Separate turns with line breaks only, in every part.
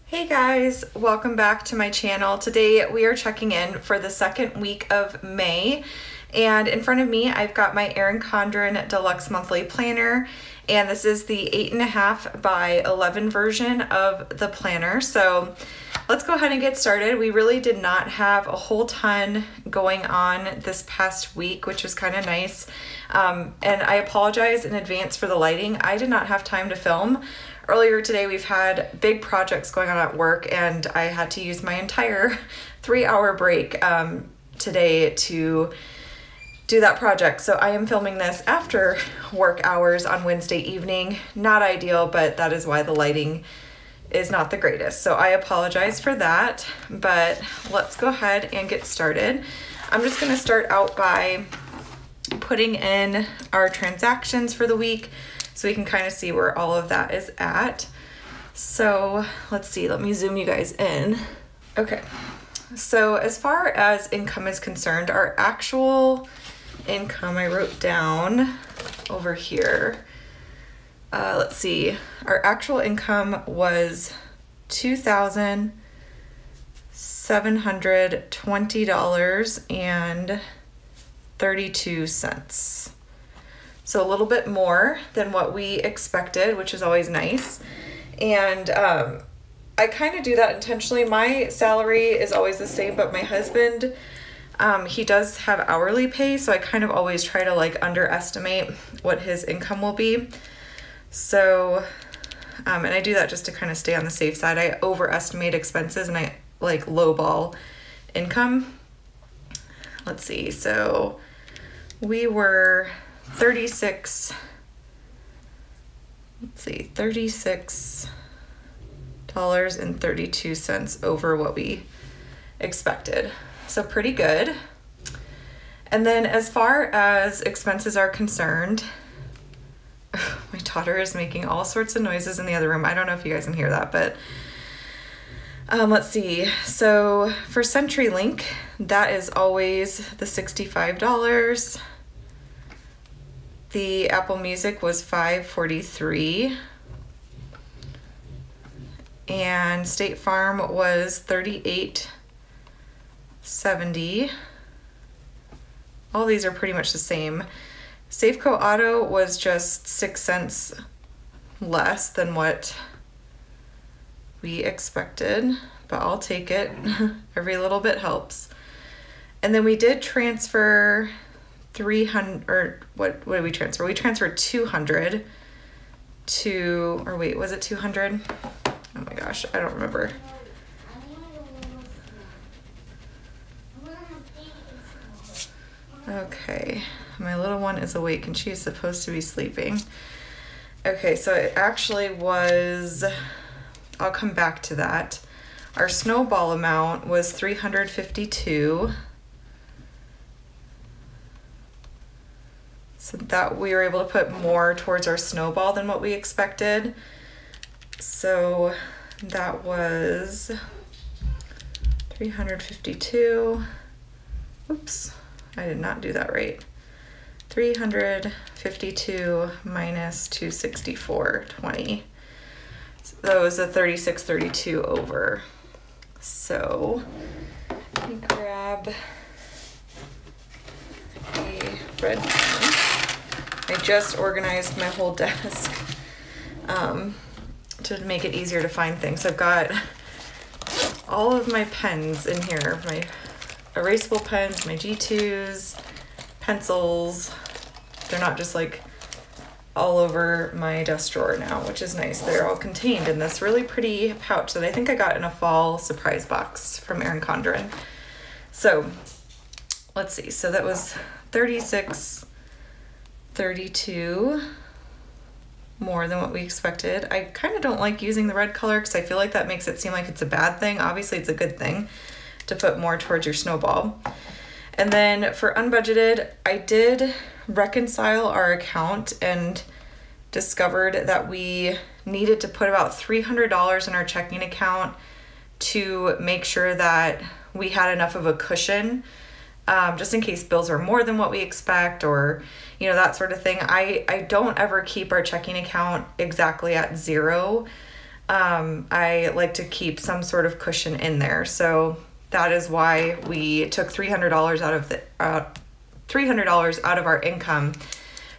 Hey guys, welcome back to my channel. Today we are checking in for the second week of May, and in front of me I've got my Erin Condren Deluxe Monthly Planner, and this is the 8.5 by 11 version of the planner. So let's go ahead and get started. We really did not have a whole ton going on this past week, which was kind of nice. And I apologize in advance for the lighting. I did not have time to film. Earlier today, we've had big projects going on at work, and I had to use my entire 3-hour break today to do that project. So I am filming this after work hours on Wednesday evening. Not ideal, but that is why the lighting is not the greatest. So I apologize for that, but let's go ahead and get started. I'm just gonna start out by putting in our transactions for the week, so we can kind of see where all of that is at. So let's see, let me zoom you guys in. Okay, so as far as income is concerned, our actual income I wrote down over here. Let's see, our actual income was $2,720.32. So a little bit more than what we expected, which is always nice. And I kind of do that intentionally. My salary is always the same, but my husband, he does have hourly pay, so I kind of always try to like underestimate what his income will be. So, and I do that just to kind of stay on the safe side. I overestimate expenses and I like lowball income. Let's see, so we were $36.32 over what we expected. So pretty good. And then as far as expenses are concerned, my daughter is making all sorts of noises in the other room. I don't know if you guys can hear that, but let's see. So for CenturyLink, that is always the $65. The Apple Music was $5.43, and State Farm was $38.70. All these are pretty much the same. Safeco Auto was just 6 cents less than what we expected, but I'll take it. Every little bit helps. And then we did transfer 300, or what did we transfer? We transferred 200 to, or wait, was it 200? Oh my gosh, I don't remember. Okay, my little one is awake and she's supposed to be sleeping. Okay, so it actually was, I'll come back to that. Our snowball amount was $352. So that we were able to put more towards our snowball than what we expected. So that was 352. Oops, I did not do that right. 352 minus 264.20. So that was a 36.32 over. So let me grab a red pen. I just organized my whole desk to make it easier to find things. I've got all of my pens in here, my erasable pens, my G2s, pencils. They're not just like all over my desk drawer now, which is nice. They're all contained in this really pretty pouch that I think I got in a fall surprise box from Erin Condren. So let's see, so that was 36.32 more than what we expected. I kind of don't like using the red color because I feel like that makes it seem like it's a bad thing. Obviously it's a good thing to put more towards your snowball. And then for unbudgeted, I did reconcile our account and discovered that we needed to put about $300 in our checking account to make sure that we had enough of a cushion just in case bills are more than what we expect, or you know, that sort of thing. I don't ever keep our checking account exactly at zero. I like to keep some sort of cushion in there. So that is why we took $300 out of $300 out of our income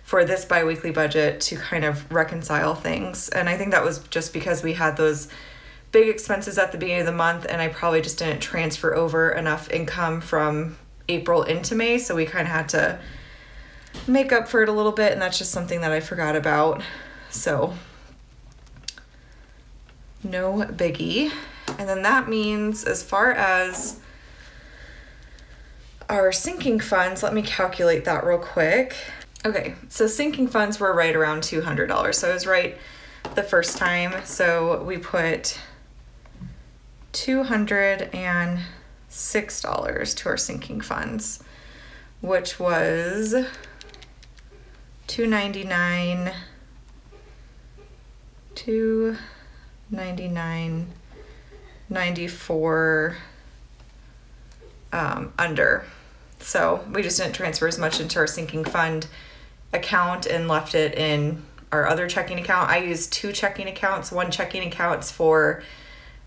for this biweekly budget to kind of reconcile things. And I think that was just because we had those big expenses at the beginning of the month, and I probably just didn't transfer over enough income from April into May, so we kind of had to make up for it a little bit, and that's just something that I forgot about. So no biggie. And then that means, as far as our sinking funds, let me calculate that real quick. Okay, so sinking funds were right around $200. So I was right the first time. So we put $206 to our sinking funds, which was $299, $94 under. So we just didn't transfer as much into our sinking fund account and left it in our other checking account. I use two checking accounts. One checking account's for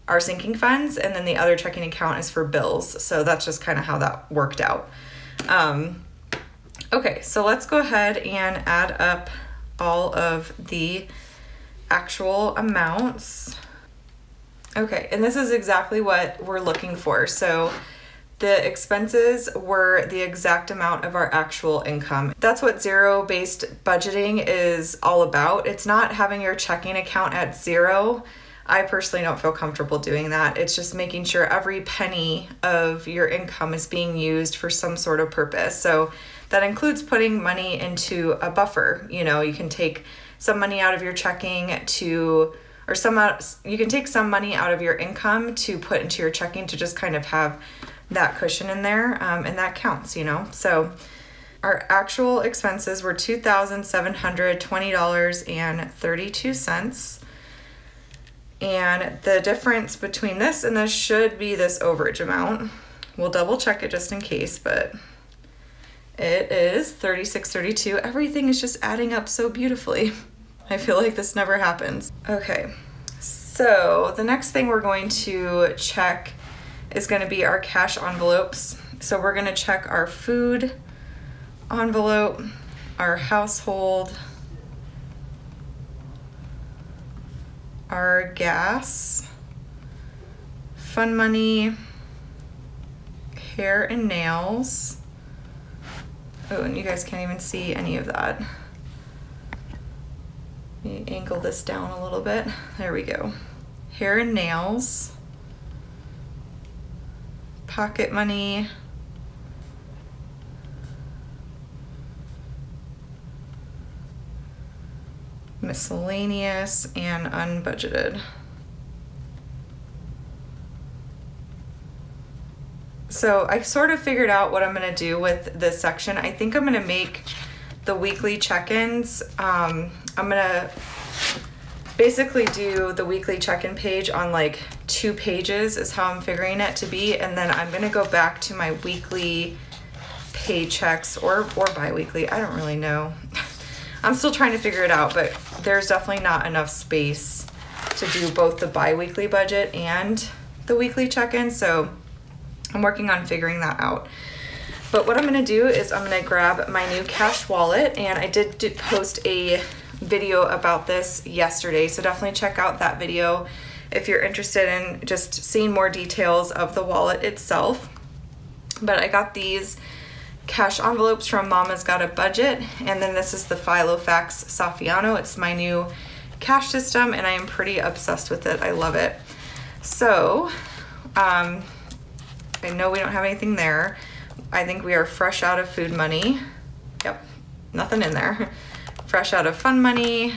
our sinking funds, and then the other checking account is for bills. So that's just kind of how that worked out. Okay, so let's go ahead and add up all of the actual amounts. Okay, and this is exactly what we're looking for. So the expenses were the exact amount of our actual income. That's what zero-based budgeting is all about. It's not having your checking account at zero. I personally don't feel comfortable doing that. It's just making sure every penny of your income is being used for some sort of purpose. So that includes putting money into a buffer. You know, you can take some money out of your checking you can take some money out of your income to put into your checking to just kind of have that cushion in there, and that counts, you know. So our actual expenses were $2,720.32. And the difference between this and this should be this overage amount. We'll double check it just in case, but it is $36.32. Everything is just adding up so beautifully. I feel like this never happens. Okay, so the next thing we're going to check is going to be our cash envelopes. So we're going to check our food envelope, our household, our gas, fun money, hair and nails. Oh, and you guys can't even see any of that. Let me angle this down a little bit. There we go. Hair and nails, pocket money, miscellaneous, and unbudgeted. So I sort of figured out what I'm gonna do with this section. I think I'm gonna make the weekly check-ins. I'm gonna basically do the weekly check-in page on like 2 pages is how I'm figuring it to be, and then I'm gonna go back to my weekly paychecks or bi-weekly. I don't really know. I'm still trying to figure it out, but there's definitely not enough space to do both the bi-weekly budget and the weekly check-in, so I'm working on figuring that out. But what I'm gonna do is I'm gonna grab my new cash wallet, and I did post a video about this yesterday, so definitely check out that video if you're interested in just seeing more details of the wallet itself. But I got these cash envelopes from Mama's Got a Budget, and then this is the Filofax Saffiano. It's my new cash system, and I am pretty obsessed with it. I love it. So I know we don't have anything there. I think we are fresh out of food money. Yep, nothing in there. Fresh out of fun money.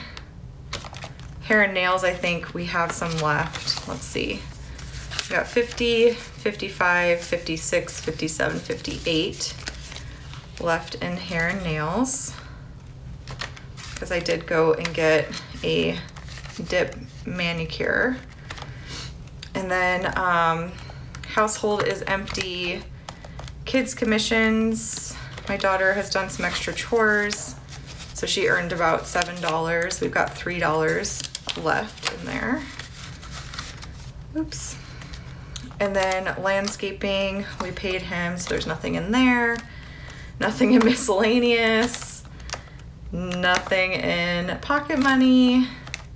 Hair and nails, I think we have some left. Let's see. We got 50, 55, 56, 57, 58 left in hair and nails, because I did go and get a dip manicure. And then household is empty. Kids commissions, my daughter has done some extra chores, so she earned about $7. We've got $3 left in there. Oops. And then landscaping, we paid him, so there's nothing in there. Nothing in miscellaneous. Nothing in pocket money.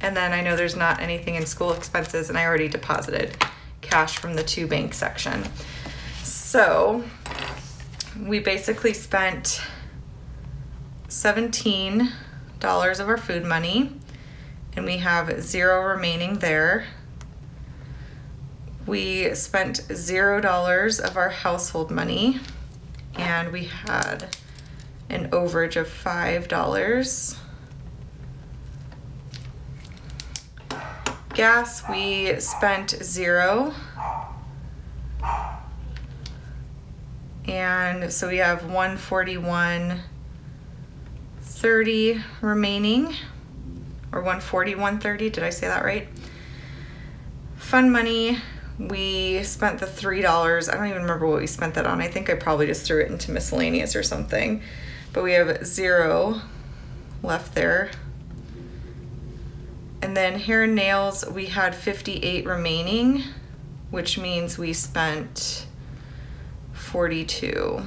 And then I know there's not anything in school expenses, and I already deposited cash from the to bank section. So we basically spent $17 of our food money, and we have $0 remaining there. We spent $0 of our household money, and we had an overage of $5. Gas, we spent $0. And so we have $141.30 remaining, or $141.30, did I say that right? Fun money, we spent the $3. I don't even remember what we spent that on. I think I probably just threw it into miscellaneous or something. But we have $0 left there. And then hair and nails, we had $58 remaining, which means we spent $42.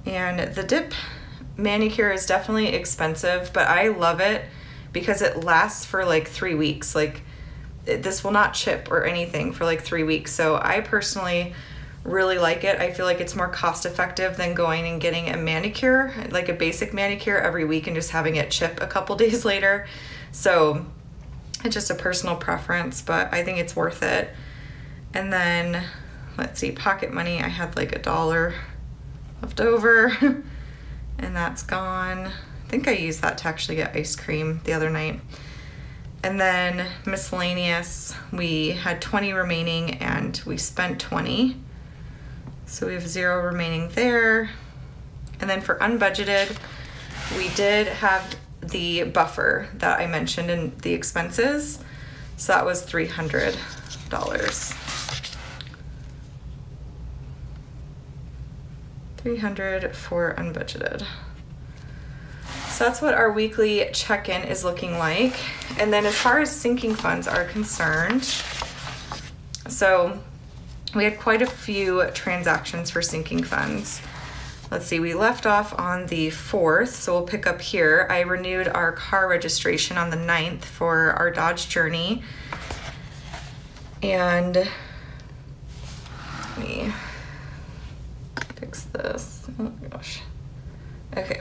And the dip manicure is definitely expensive, but I love it because it lasts for like 3 weeks. Like, this will not chip or anything for like 3 weeks. So I personally really like it. I feel like it's more cost effective than going and getting a manicure, like a basic manicure every week, and just having it chip a couple days later. So it's just a personal preference, but I think it's worth it. And then let's see, pocket money, I had like $1 left over and that's gone. I think I used that to actually get ice cream the other night. And then miscellaneous, we had $20 remaining and we spent $20. So we have $0 remaining there. And then for unbudgeted, we did have the buffer that I mentioned in the expenses. So that was $300. $300 for unbudgeted. So that's what our weekly check-in is looking like. And then as far as sinking funds are concerned, so we had quite a few transactions for sinking funds. Let's see, we left off on the 4th, so we'll pick up here. I renewed our car registration on the 9th for our Dodge Journey. And let me fix this. Oh my gosh. Okay.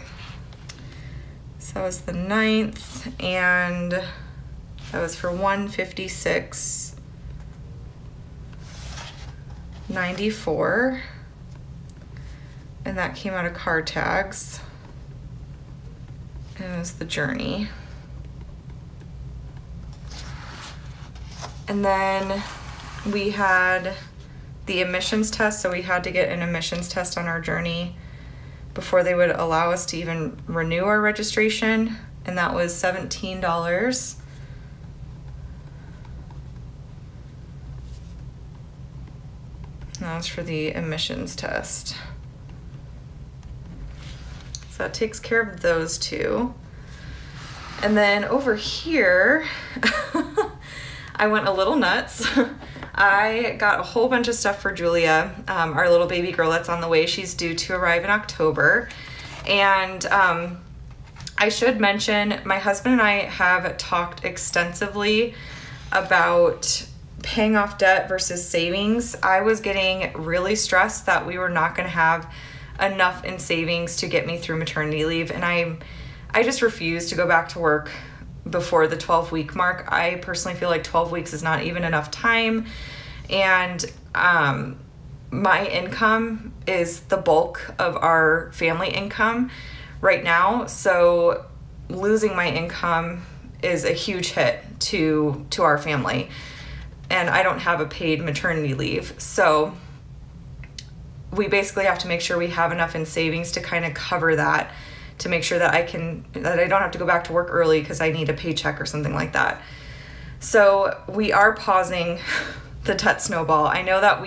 So that was the 9th, and that was for $156.94, and that came out of car tags, and it was the Journey. And then we had the emissions test, so we had to get an emissions test on our Journey before they would allow us to even renew our registration, and that was $17. And that was for the emissions test. So that takes care of those two. And then over here, I went a little nuts. I got a whole bunch of stuff for Julia, our little baby girl that's on the way. She's due to arrive in October. And I should mention, my husband and I have talked extensively about paying off debt versus savings. I was getting really stressed that we were not going to have enough in savings to get me through maternity leave. And I just refused to go back to work before the 12-week mark. I personally feel like 12 weeks is not even enough time. And my income is the bulk of our family income right now. So losing my income is a huge hit to our family. And I don't have a paid maternity leave. So we basically have to make sure we have enough in savings to kind of cover that, to make sure that I don't have to go back to work early because I need a paycheck or something like that. So we are pausing the debt snowball. I know that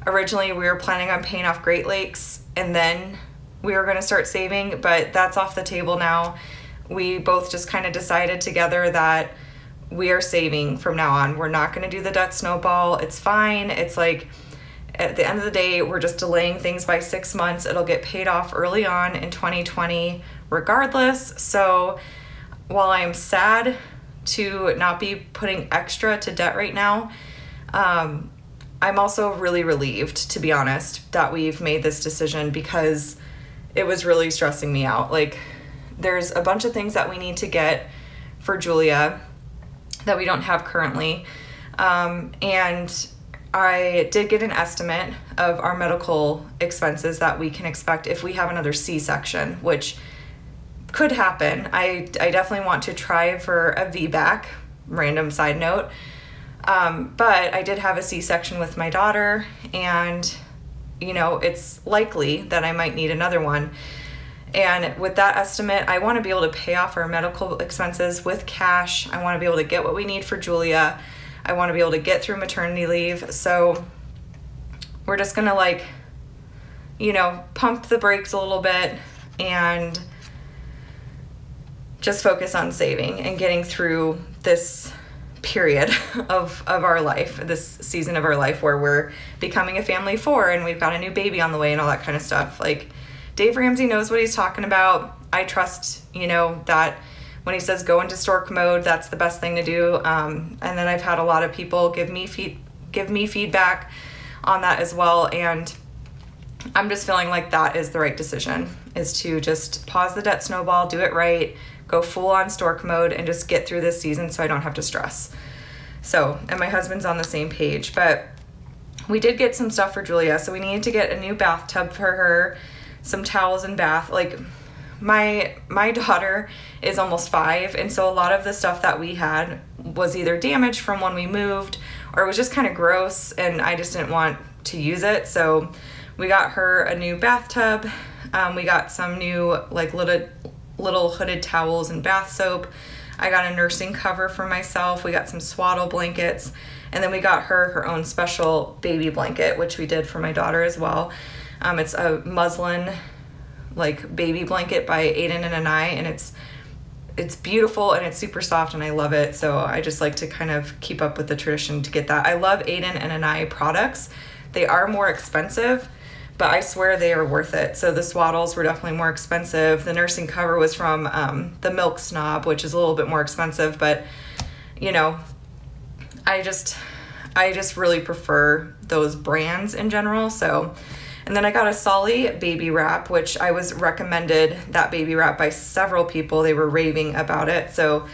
originally we were planning on paying off Great Lakes and then we were going to start saving, but that's off the table now. We both just kind of decided together that we are saving from now on. We're not going to do the debt snowball. It's fine. It's like, at the end of the day, we're just delaying things by 6 months. It'll get paid off early on in 2020 regardless. So while I'm sad to not be putting extra to debt right now, I'm also really relieved, to be honest, that we've made this decision, because it was really stressing me out. Like, there's a bunch of things that we need to get for Julia that we don't have currently. And I did get an estimate of our medical expenses that we can expect if we have another C-section, which could happen. I definitely want to try for a VBAC, random side note. But I did have a C-section with my daughter, and you know, it's likely that I might need another one. And with that estimate, I want to be able to pay off our medical expenses with cash. I want to be able to get what we need for Julia. I want to be able to get through maternity leave. So we're just going to, like, you know, pump the brakes a little bit and just focus on saving and getting through this period of our life, this season of our life where we're becoming a family of 4 and we've got a new baby on the way and all that kind of stuff. Like, Dave Ramsey knows what he's talking about. I trust, you know, that when he says go into stork mode, that's the best thing to do. And then I've had a lot of people give me feedback on that as well. And I'm just feeling like that is the right decision, is to just pause the debt snowball, do it right, go full on stork mode, and just get through this season so I don't have to stress. So, and my husband's on the same page. But we did get some stuff for Julia. So we needed to get a new bathtub for her, some towels and bath. Like, my daughter is almost 5, and so a lot of the stuff that we had was either damaged from when we moved, or it was just kind of gross and I just didn't want to use it. So we got her a new bathtub. We got some new, like, little hooded towels and bath soap. I got a nursing cover for myself. We got some swaddle blankets, and then we got her own special baby blanket, which we did for my daughter as well. It's a muslin, like, baby blanket by Aiden and Anai, and it's beautiful and it's super soft and I love it. So I just like to kind of keep up with the tradition to get that. I love Aiden and Anai products. They are more expensive, but I swear they are worth it. So the swaddles were definitely more expensive. The nursing cover was from the Milk Snob, which is a little bit more expensive, but you know, I just really prefer those brands in general. So, and then I got a Solly baby wrap, which I was recommended that baby wrap by several people. They were raving about it. So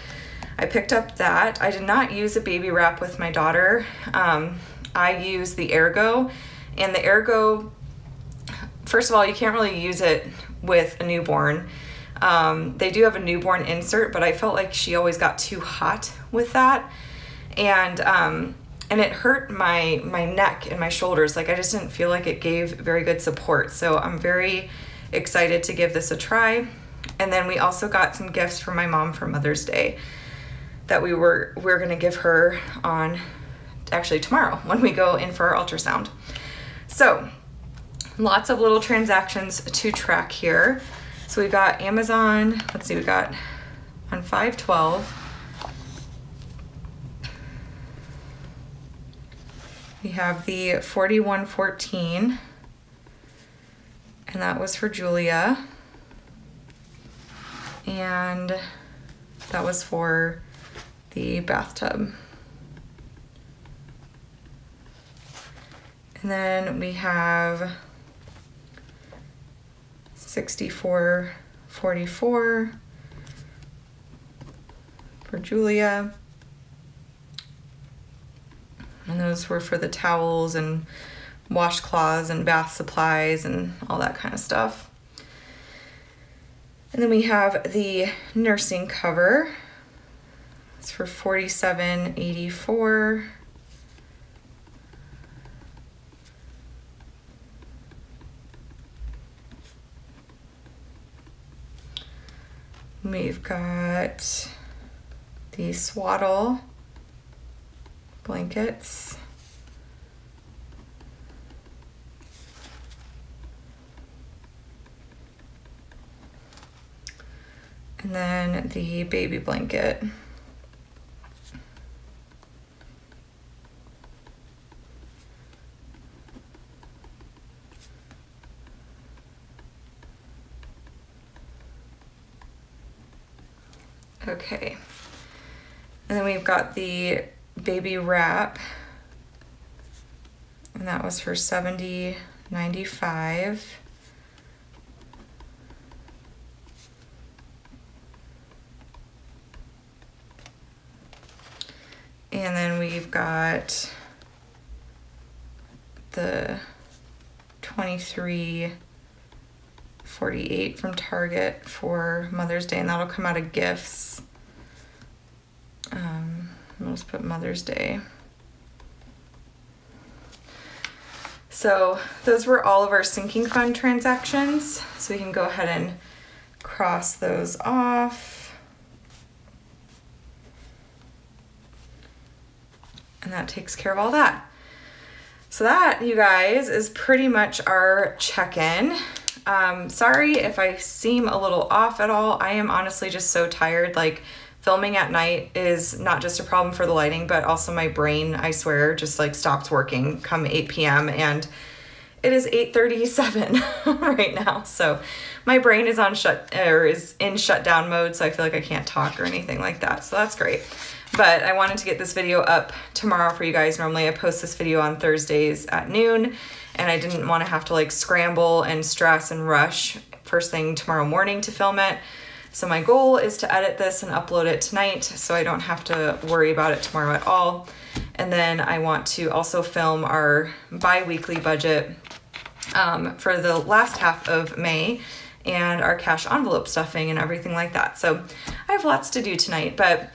I picked up that. I did not use a baby wrap with my daughter. I used the Ergo, and the Ergo, first of all, you can't really use it with a newborn. They do have a newborn insert, but I felt like she always got too hot with that. And it hurt my neck and my shoulders. Like, I just didn't feel like it gave very good support. So I'm very excited to give this a try. And then we also got some gifts from my mom for Mother's Day that we're gonna give her on, actually tomorrow, when we go in for our ultrasound. So lots of little transactions to track here. So we got Amazon, let's see, we got on 5/12, we have the 4114, and that was for Julia, and that was for the bathtub. And then we have 6444 for Julia. And those were for the towels and washcloths and bath supplies and all that kind of stuff. And then we have the nursing cover. It's for $47.84. We've got the swaddle blankets. And then the baby blanket. Okay. And then we've got the baby wrap, and that was for $70.95. And then we've got the $23.48 from Target for Mother's Day, and that'll come out of gifts. I'll just put Mother's Day. So those were all of our sinking fund transactions. So we can go ahead and cross those off. And that takes care of all that. So that, you guys, is pretty much our check-in. Sorry if I seem a little off at all. I am honestly just so tired. Like, filming at night is not just a problem for the lighting, but also my brain, I swear, just like stops working come 8 p.m. and it is 8:37 right now. So my brain is is in shutdown mode, so I feel like I can't talk or anything like that. So that's great. But I wanted to get this video up tomorrow for you guys. Normally I post this video on Thursdays at noon, and I didn't want to have to like scramble and stress and rush first thing tomorrow morning to film it. So my goal is to edit this and upload it tonight so I don't have to worry about it tomorrow at all. And then I want to also film our bi-weekly budget for the last half of May and our cash envelope stuffing and everything like that. So I have lots to do tonight, but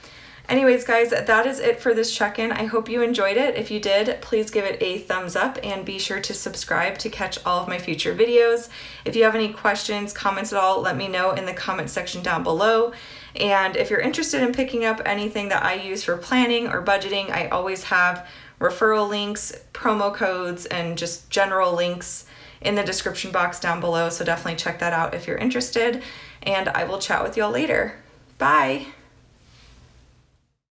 anyways, guys, that is it for this check-in. I hope you enjoyed it. If you did, please give it a thumbs up and be sure to subscribe to catch all of my future videos. If you have any questions, comments at all, let me know in the comment section down below. And if you're interested in picking up anything that I use for planning or budgeting, I always have referral links, promo codes, and just general links in the description box down below. So definitely check that out if you're interested. And I will chat with y'all later. Bye.